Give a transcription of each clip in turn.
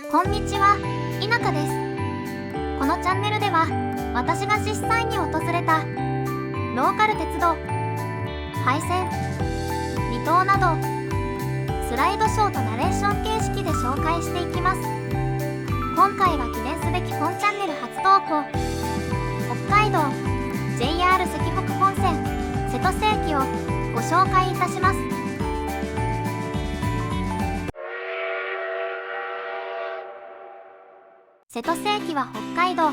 こんにちは、稲香です。このチャンネルでは私が実際に訪れたローカル鉄道、廃線、離島などスライドショーとナレーション形式で紹介していきます。今回は記念すべき本チャンネル初投稿、北海道 JR 石北本線瀬戸瀬駅をご紹介いたします。瀬戸瀬駅は北海道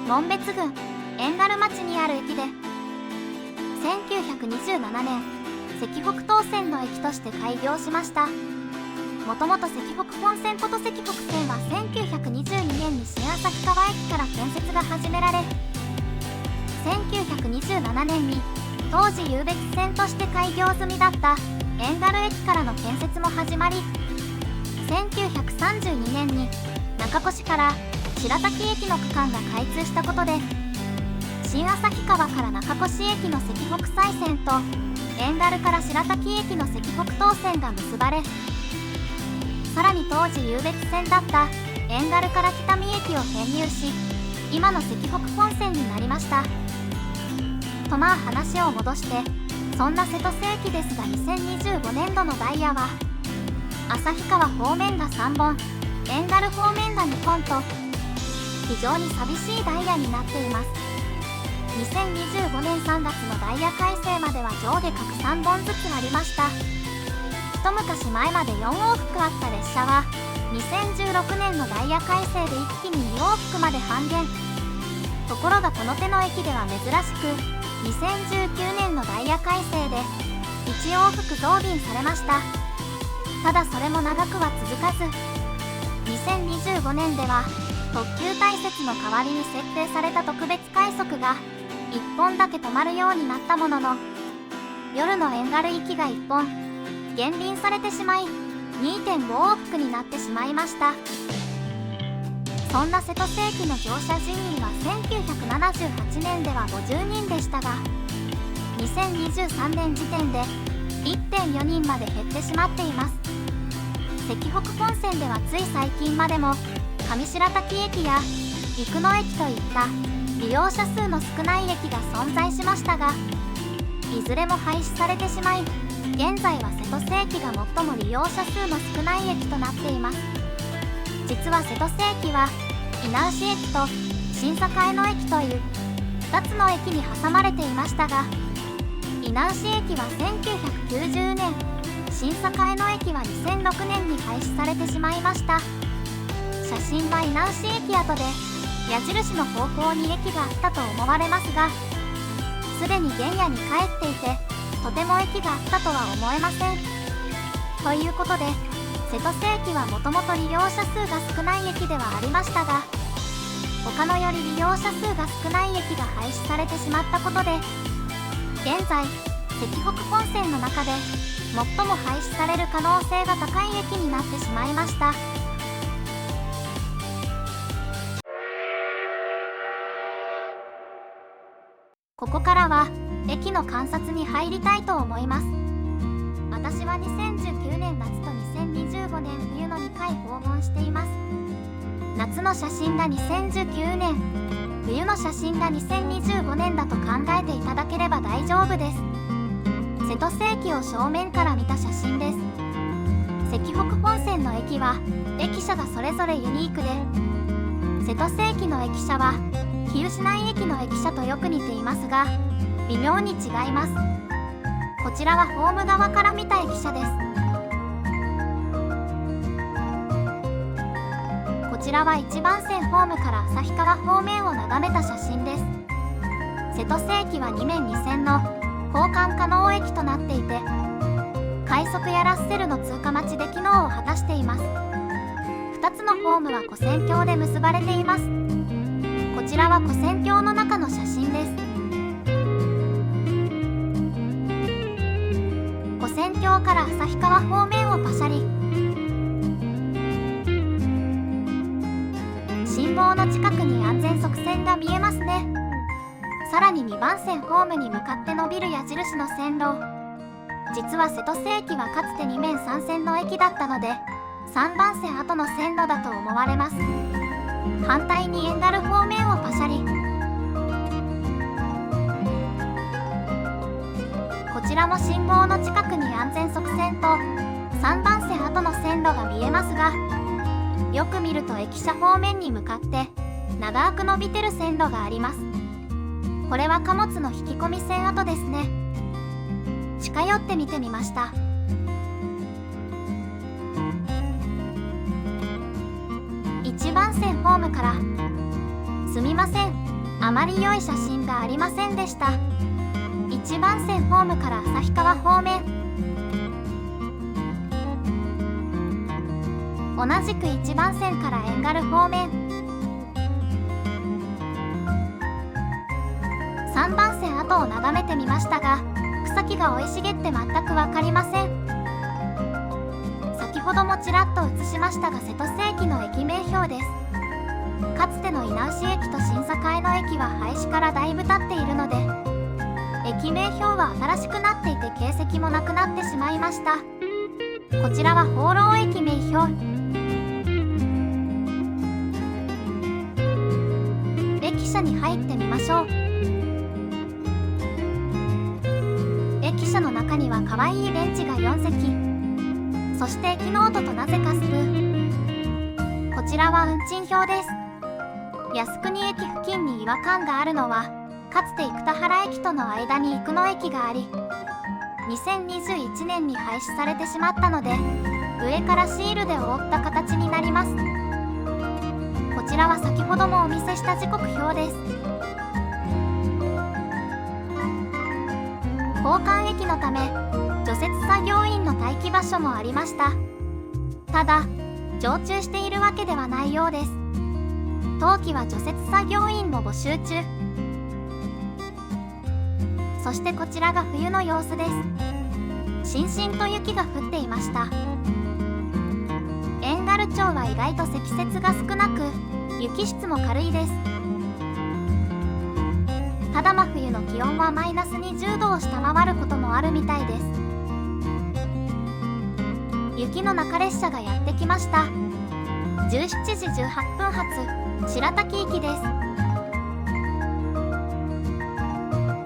紋別郡遠軽町にある駅で、1927年石北東線の駅として開業しました。もともと石北本線こと石北線は1922年に新旭川駅から建設が始められ、1927年に当時湧別線として開業済みだった遠軽駅からの建設も始まり、1932年に中越から白滝駅の区間が開通したことで、新旭川から中越駅の石北西線と遠軽から白滝駅の石北東線が結ばれ、さらに当時湧別線だった遠軽から北見駅を編入し、今の石北本線になりました。とまあ話を戻して、そんな瀬戸瀬駅ですが、2025年度のダイヤは旭川方面が3本、遠軽方面が2本と非常に寂しいダイヤになっています。2025年3月のダイヤ改正までは上下各3本ずつありました。一昔前まで4往復あった列車は2016年のダイヤ改正で一気に2往復まで半減。ところがこの手の駅では珍しく、2019年のダイヤ改正で1往復増便されました。ただそれも長くは続かず、2025年では特急大雪の代わりに設定された特別快速が1本だけ止まるようになったものの、夜の遠軽行きが1本減便されてしまい 2.5 往復になってしまいました。そんな瀬戸瀬駅の乗車人員は1978年では50人でしたが、2023年時点で 1.4 人まで減ってしまっています。石北本線ではつい最近までも上白滝駅や生野駅といった利用者数の少ない駅が存在しましたが、いずれも廃止されてしまい、現在は瀬戸瀬駅が最も利用者数の少ない駅となっています。実は瀬戸瀬駅は稲牛駅と新栄野駅という2つの駅に挟まれていましたが、稲牛駅は1990年、新栄野駅は2006年に廃止されてしまいました。写真は稲牛駅跡で矢印の方向に駅があったと思われますが、すでに原野に帰っていてとても駅があったとは思えません。ということで瀬戸瀬駅はもともと利用者数が少ない駅ではありましたが、他のより利用者数が少ない駅が廃止されてしまったことで、現在石北本線の中で最も廃止される可能性が高い駅になってしまいました。ここからは駅の観察に入りたいと思います。私は2019年夏と2025年冬の2回訪問しています。夏の写真が2019年、冬の写真が2025年だと考えていただければ大丈夫です。瀬戸瀬駅を正面から見た写真です。石北本線の駅は駅舎がそれぞれユニークで、瀬戸瀬駅の駅舎は日吉内駅の駅舎とよく似ていますが、微妙に違います。こちらはホーム側から見た駅舎です。こちらは1番線ホームから旭川方面を眺めた写真です。瀬戸瀬駅は2面2線の交換可能駅となっていて、快速やラッセルの通過待ちで機能を果たしています。2つのホームは跨線橋で結ばれています。こちらは跨線橋の中の写真です。跨線橋から旭川方面をパシャリ。信号の近くに安全側線が見えますね。さらに2番線ホームに向かって伸びる矢印の線路。実は瀬戸瀬駅はかつて2面3線の駅だったので、3番線後の線路だと思思われます。反対にエンガル方面をパシャリ。こちらも信号の近くに安全側線と3番線後の線路が見えますが、よく見ると駅舎方面に向かって長く伸びてる線路があります。これは貨物の引き込み線跡ですね。近寄って見てみました。1番線ホームから、すみません、あまり良い写真がありませんでした。1番線ホームから旭川方面、同じく1番線からエンガル方面、3番線跡を眺めてみましたが、草木が生い茂って全く分かりません。先ほどもちらっと映しましたが、瀬戸瀬駅の駅名標です。かつての稲牛駅と新栄の駅は廃止からだいぶ経っているので、駅名標は新しくなっていて形跡もなくなってしまいました。こちらは放浪駅名標。駅舎に入ってみましょう。駅舎の中には可愛いベンチが4席、そして駅ノートとなぜかスプー。こちらは運賃表です。靖国駅付近に違和感があるのは、かつて生田原駅との間に生野駅があり、2021年に廃止されてしまったので、上からシールで覆った形になります。こちらは先ほどもお見せした時刻表です。交換駅のため除雪作業員の待機場所もありました。ただ常駐しているわけではないようです。冬季は除雪作業員も募集中。そしてこちらが冬の様子です。しんしんと雪が降っていました。遠軽町は意外と積雪が少なく、雪質も軽いです。ただ真冬の気温はマイナス20度を下回ることもあるみたいです。雪の中列車がやってきました。17時18分発、白滝行きです。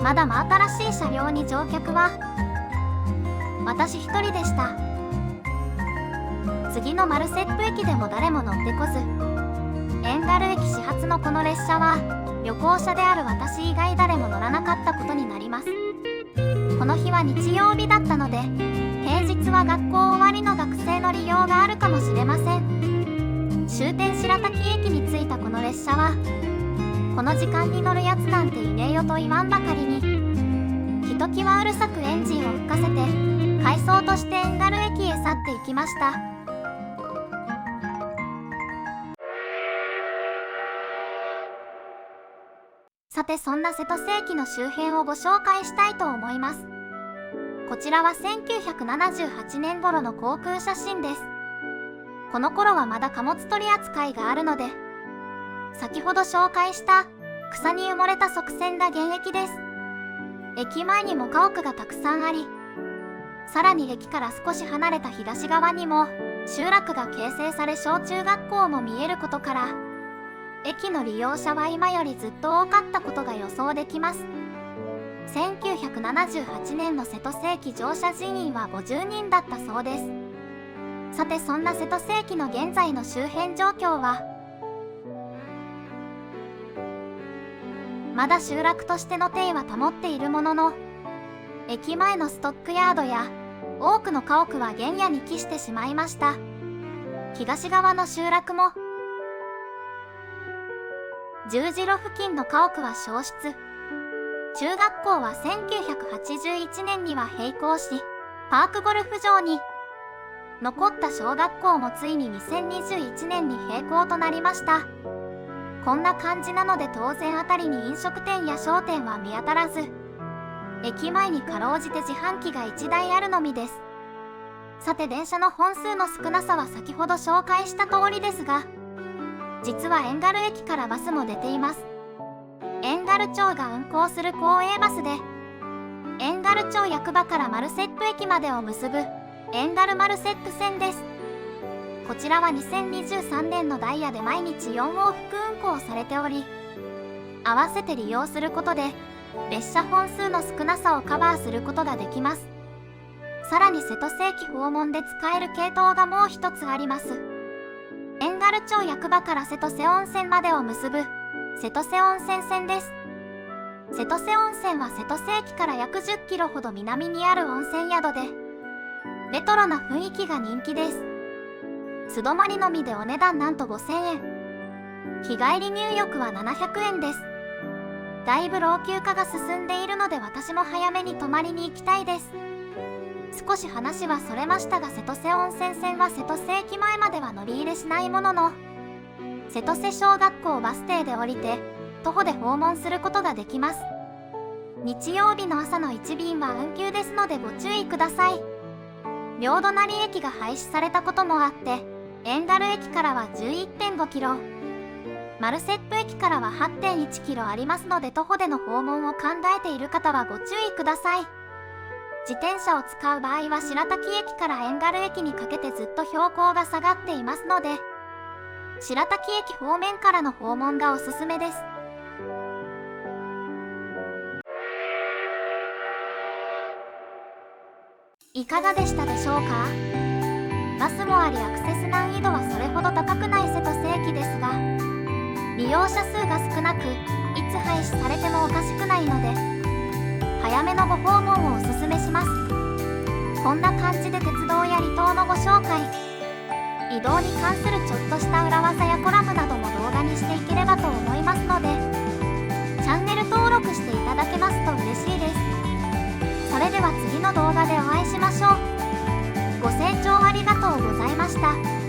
まだ真新しい車両に乗客は私一人でした。次のマルセップ駅でも誰も乗ってこず、遠軽駅始発のこの列車は旅行者である私以外誰も乗らなかったことになります。この日は日曜日だったので、平日は学校終わりの学生の利用があるかもしれません。終点白滝駅に着いたこの列車は、この時間に乗るやつなんていねえよと言わんばかりに、ひときわうるさくエンジンを吹かせて回送として遠軽駅へ去っていきました。さて、そんな瀬戸瀬駅の周辺をご紹介したいと思います。こちらは1978年頃の航空写真です。この頃はまだ貨物取り扱いがあるので、先ほど紹介した草に埋もれた側線が現役です。駅前にも家屋がたくさんあり、さらに駅から少し離れた東側にも集落が形成され、小中学校も見えることから、駅の利用者は今よりずっと多かったことが予想できます。1978年の瀬戸瀬駅乗車人員は50人だったそうです。さて、そんな瀬戸瀬駅の現在の周辺状況は、まだ集落としての体は保っているものの、駅前のストックヤードや多くの家屋は原野に帰してしまいました。東側の集落も十字路付近の家屋は消失。中学校は1981年には閉校し、パークゴルフ場に。残った小学校もついに2021年に閉校となりました。こんな感じなので当然辺りに飲食店や商店は見当たらず、駅前にかろうじて自販機が1台あるのみです。さて、電車の本数の少なさは先ほど紹介した通りですが、実は遠軽駅からバスも出ています。遠軽町が運行する公営バスで、遠軽町役場からマルセップ駅までを結ぶ遠軽マルセップ線です。こちらは2023年のダイヤで毎日4往復運行されており、合わせて利用することで列車本数の少なさをカバーすることができます。さらに瀬戸瀬駅訪問で使える系統がもう一つあります。遠軽町役場から瀬戸瀬温泉までを結ぶ瀬戸瀬温泉線です。瀬戸瀬温泉は瀬戸瀬駅から約10キロほど南にある温泉宿で、レトロな雰囲気が人気です。素泊まりのみでお値段なんと5000円。日帰り入浴は700円です。だいぶ老朽化が進んでいるので私も早めに泊まりに行きたいです。少し話はそれましたが、瀬戸瀬温泉線は瀬戸瀬駅前までは乗り入れしないものの、瀬戸瀬小学校バス停で降りて徒歩で訪問することができます。日曜日の朝の1便は運休ですのでご注意ください。両隣駅が廃止されたこともあって、遠軽駅からは 11.5 キロ、マルセップ駅からは 8.1 キロありますので、徒歩での訪問を考えている方はご注意ください。自転車を使う場合は白滝駅から遠軽駅にかけてずっと標高が下がっていますので、白滝駅方面からの訪問がおすすめです。いかがでしたでしょうか？バスもありアクセス難易度はそれほど高くない瀬戸瀬駅ですが、利用者数が少なく、いつ廃止されてもおかしくないので、早めのご訪問をおすすめします。こんな感じで鉄道や離島のご紹介、移動に関するちょっとした裏技やコラムなども動画にしていければと思いますので、チャンネル登録していただけますと嬉しいです。それでは次の動画でお会いしましょう。ご清聴ありがとうございました。